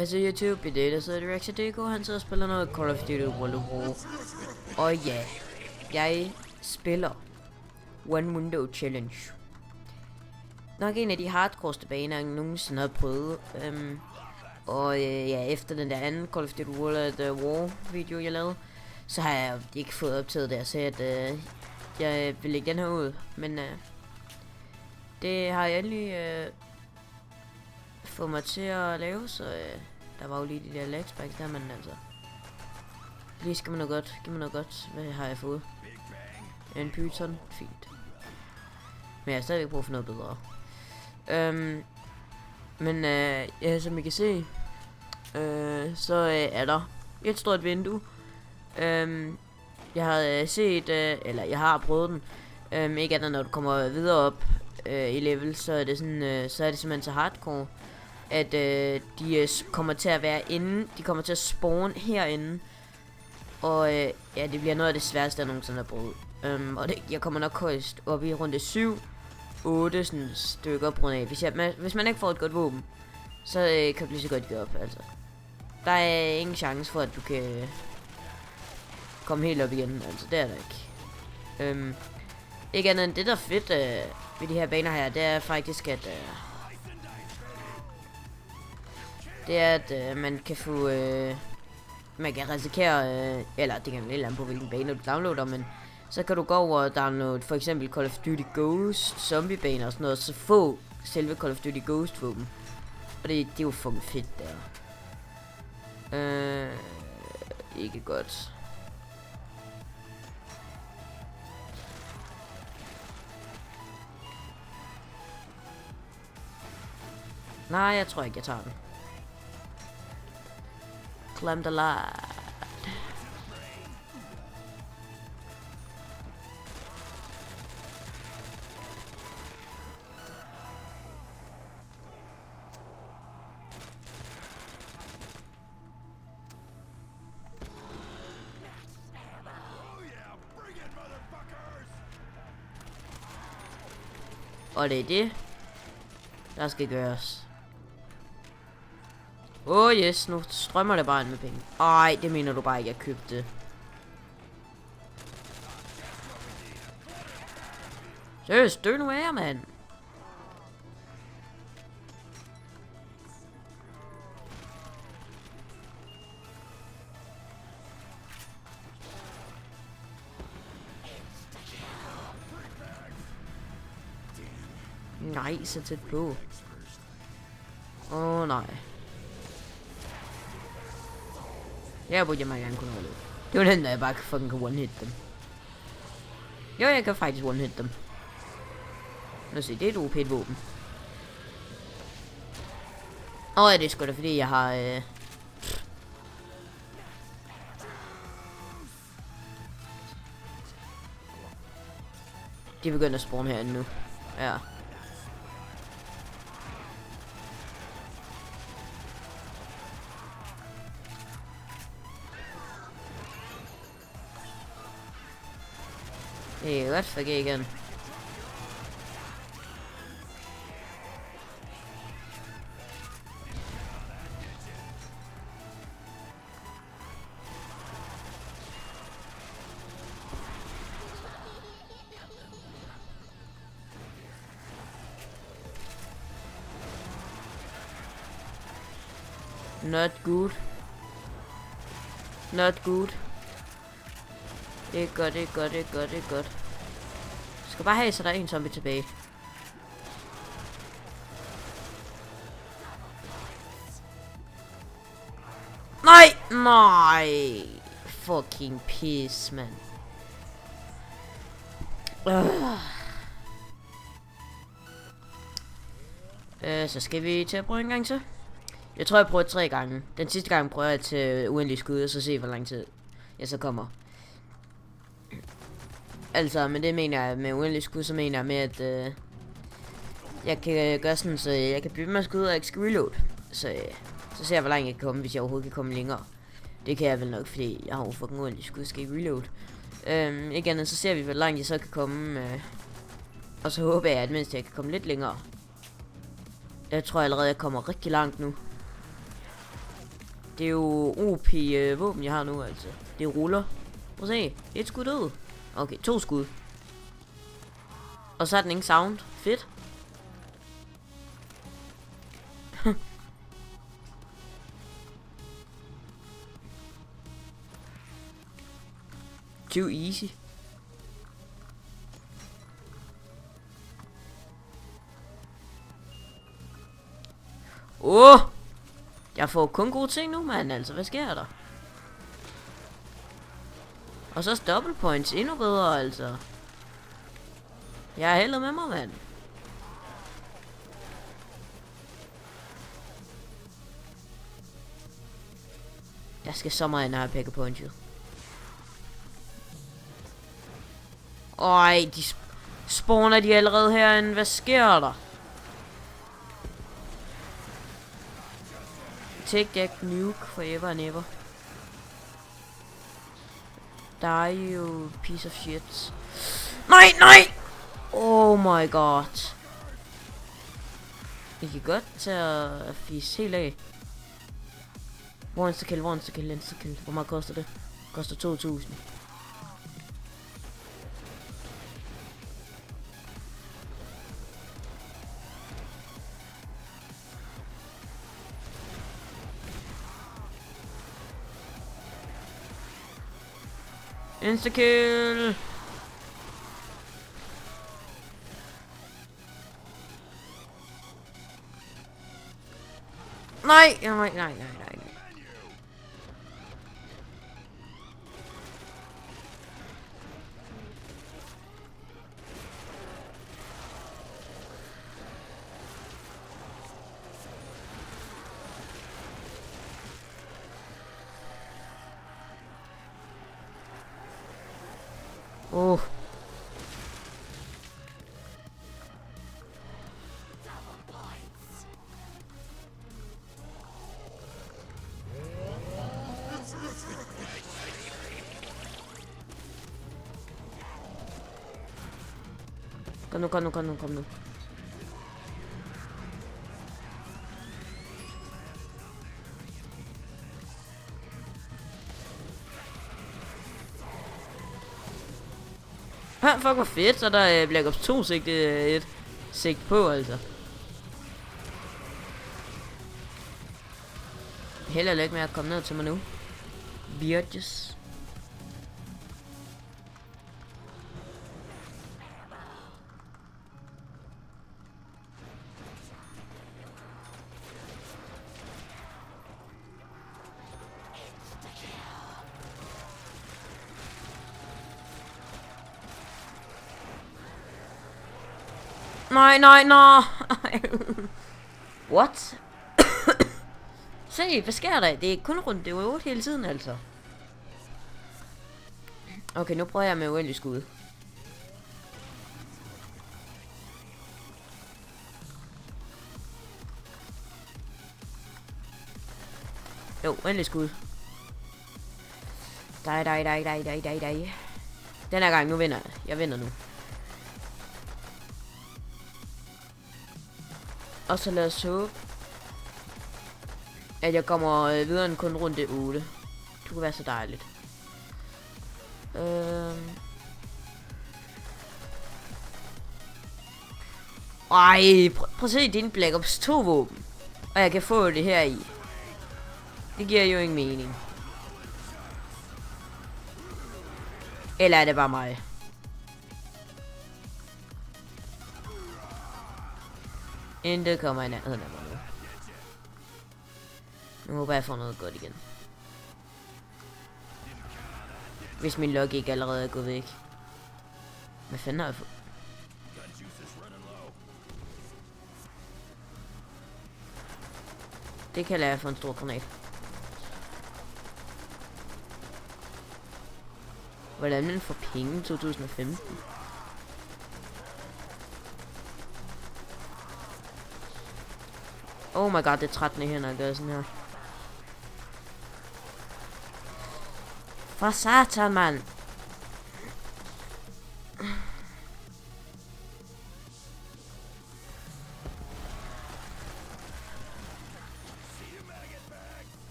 Hvad så YouTube? I dag der sidder Reaction.dk, han sidder og spiller noget Call of Duty World of War. Og ja, jeg spiller One Window Challenge. Nok en af de hardcoreste baner, jeg nogensinde har prøvet. Ja, efter den der anden Call of Duty World of War video, jeg lavede, så har jeg ikke fået optaget det. Jeg sagde, at jeg vil lægge den her ud. Men det har jeg endelig fået mig til at lave, så der var jo lige de der legspikes der, men altså. Lige skal man noget godt. Giv mig noget godt. Hvad har jeg fået? En python. Fint. Men jeg har stadigvæk brug for noget bedre. Ja, som I kan se, så er der et stort vindue. Jeg har set, eller jeg har prøvet den. Ikke andet, når du kommer videre op i level, så er det sådan, så er det simpelthen så hardcore, at de kommer til at være inde. De kommer til at spawn herinde. Og ja, det bliver noget af det sværeste, jeg nogensinde har prøvet. Og jeg kommer nok højst op i runde 7, 8 sådan stykker på grund af. Hvis man ikke får et godt våben, så kan det lige så godt give op, altså. Der er ingen chance for, at du kan komme helt op igen, altså det er der ikke. Ikke andet end det, der er fedt ved de her baner her, det er faktisk, at man kan få, man kan risikere, eller det kan lidt an på hvilken bane du downloader, men så kan du gå over og downloade for eksempel Call of Duty Ghost, zombie baner og sådan noget, så få selve Call of Duty Ghost våben. Og det er jo fucking fedt der. Ikke godt. Nej, jeg tror ikke, jeg tager den. Climb the ladder. Og det er det, der skal gøres. Yes, nu strømmer det bare ind med penge. Ej, det mener du bare ikke, jeg købte det. Seriøst, dø nu af, mand. Nej, så tæt på. Nej. Jeg burde meget gerne kunne holde. Det var den, der jeg bare fucking kan one-hit dem. Jo, jeg kan faktisk one-hit dem. Lad os se, det er et OP våben. Ja, det er sgu da fordi jeg har de begynder at spawn herinde nu. Ja. Det er godt for igen. Not good. Not good. Det er godt, det er godt, det er godt, det er godt. Jeg skal bare have, så der er en zombie tilbage. Nej! Nej! Fucking piss, man. Så skal vi til at prøve en gang til. Jeg tror, jeg prøver 3 gange. Den sidste gang prøver jeg til uendelig skud, og så se, hvor lang tid jeg så kommer. Altså, men det mener jeg med uendelig skud, så mener jeg med, at jeg kan gøre sådan, så jeg kan blive med at skyde, og jeg ikke skal reload. Så ser jeg, hvor langt jeg kan komme, hvis jeg overhovedet kan komme længere. Det kan jeg vel nok, fordi jeg har jo fucking uendelig skud, skal ikke reload. Ikke andet, så ser vi, hvor langt jeg så kan komme. Og så håber jeg, at mindst jeg kan komme lidt længere. Jeg tror allerede, jeg kommer rigtig langt nu. Det er jo OP våben, jeg har nu, altså. Det ruller. Prøv at se. Et skud ud. Okay, 2 skud. Og så er den ingen sound. Fedt. Too easy. Jeg får kun gode ting nu, mand. Altså, hvad sker der? Og så double points endnu bedre, altså. Jeg er heldet med mig, mand. Jeg skal så meget ind og have pick a point, jo. Øj, de spawner de allerede herinde. Hvad sker der? Take that nuke forever and ever. Die, you piece of shit. Nej, nej! Oh my god. I kan godt tage at fise helt af. Hvor insta-kill. Hvor meget koster det? Koster 2000. Insta-kill! Nej! Nej. Kom nu. Fuck, hvor fedt, så der er Black Ops 2 et sigt på, altså. Held og lykke med at komme ned til mig nu. Bitches. Nej. What? Se, hvad sker der? Det er kun rundt, det er jo hele tiden, altså. Okay, nu prøver jeg med uendelig skud. Jo, uendelig skud. Die. Den her gang, nu vinder jeg. Jeg vinder nu. Og så lad os håbe, at jeg kommer videre end kun runde 8. Det kunne være så dejligt. Ej, prøv at se, det er en Black Ops 2 våben. Og jeg kan få det her i. Det giver jo ingen mening. Eller er det bare mig? Intet kommer i nærheden af mig nu. Nu håber jeg får noget godt igen. Hvis min log ikke allerede er gået væk. Hvad fanden har jeg fået? Det kan jeg lære for en stor granat. Hvordan man får penge 2015? Oh my god, det er 13 her, når jeg gør sådan her. For satan, mand.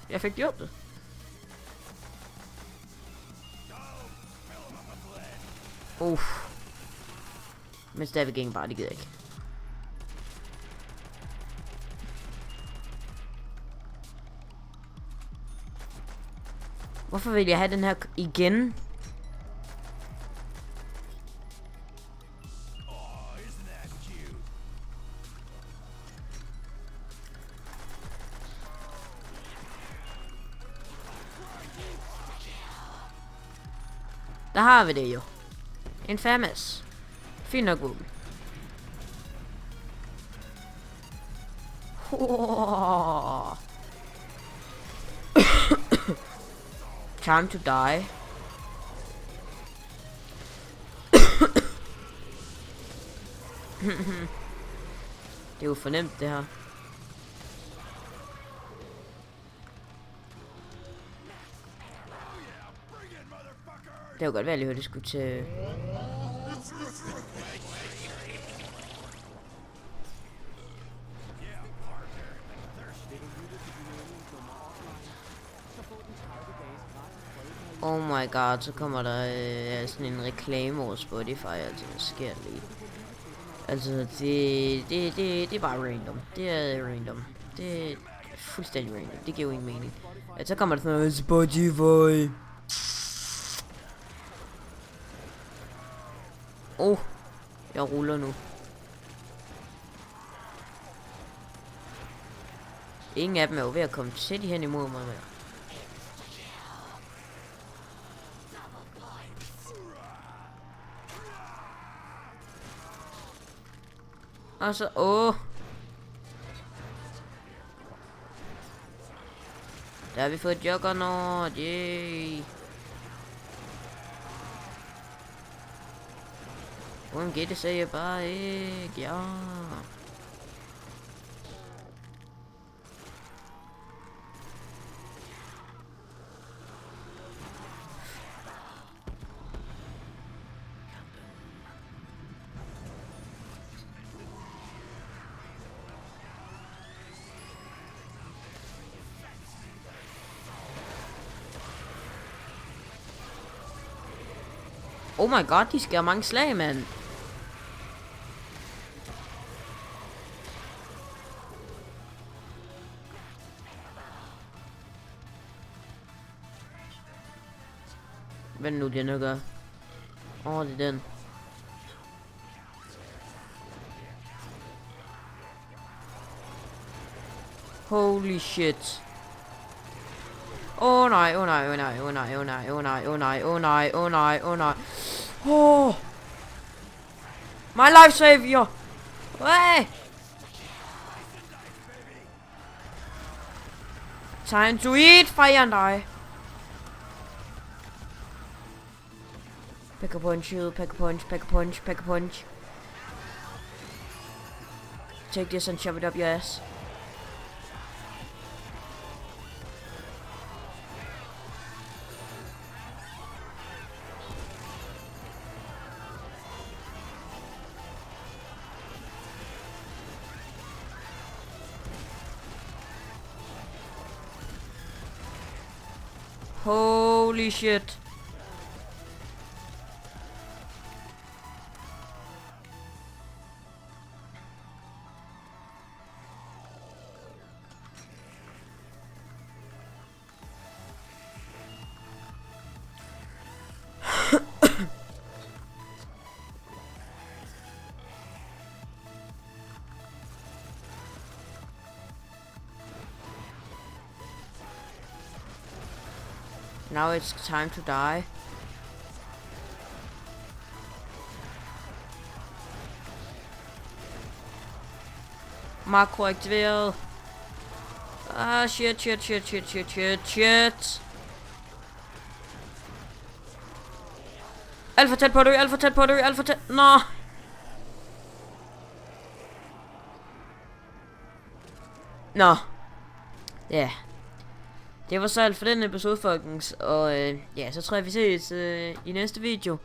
Jeg fik gjort det. Men stadigvæk ikke bare, det gider ikke. Hvorfor vil jeg have den her igen? Der har vi det jo. En famas. Fint nok våben. Time to die. Det er jo fornemt det her. Det kunne godt være, at jeg hørte, det skulle til... Oh my god, så kommer der sådan en reklame over Spotify, altså hvad sker lige? Altså, det er bare random. Det er random. Det er fuldstændig random. Det giver jo ingen mening. Ja, så kommer der sådan noget Spotify. Jeg ruller nu. Ingen af dem er jo ved at komme tæt hen imod mig. Og så, der har vi fået Juggernaut, yay. OMG, det sagde jeg bare ikke, ja. Oh my god, de skal have mange slag, mand. Hvad nu den her gør? Det er den. Holy shit. Nej. My life savior. Hey. Time to eat fire and die. Pack a punch, you. Pack a punch. Pack a punch. Pack a punch. Take this and shove it up your ass. Holy shit. Now it's time to die. Makro aktiveret. Shit. Alt for tæt på at dø, Nå. Nå. Ja. Det var så alt for den episode, folkens. Og ja, så tror jeg, vi ses i næste video.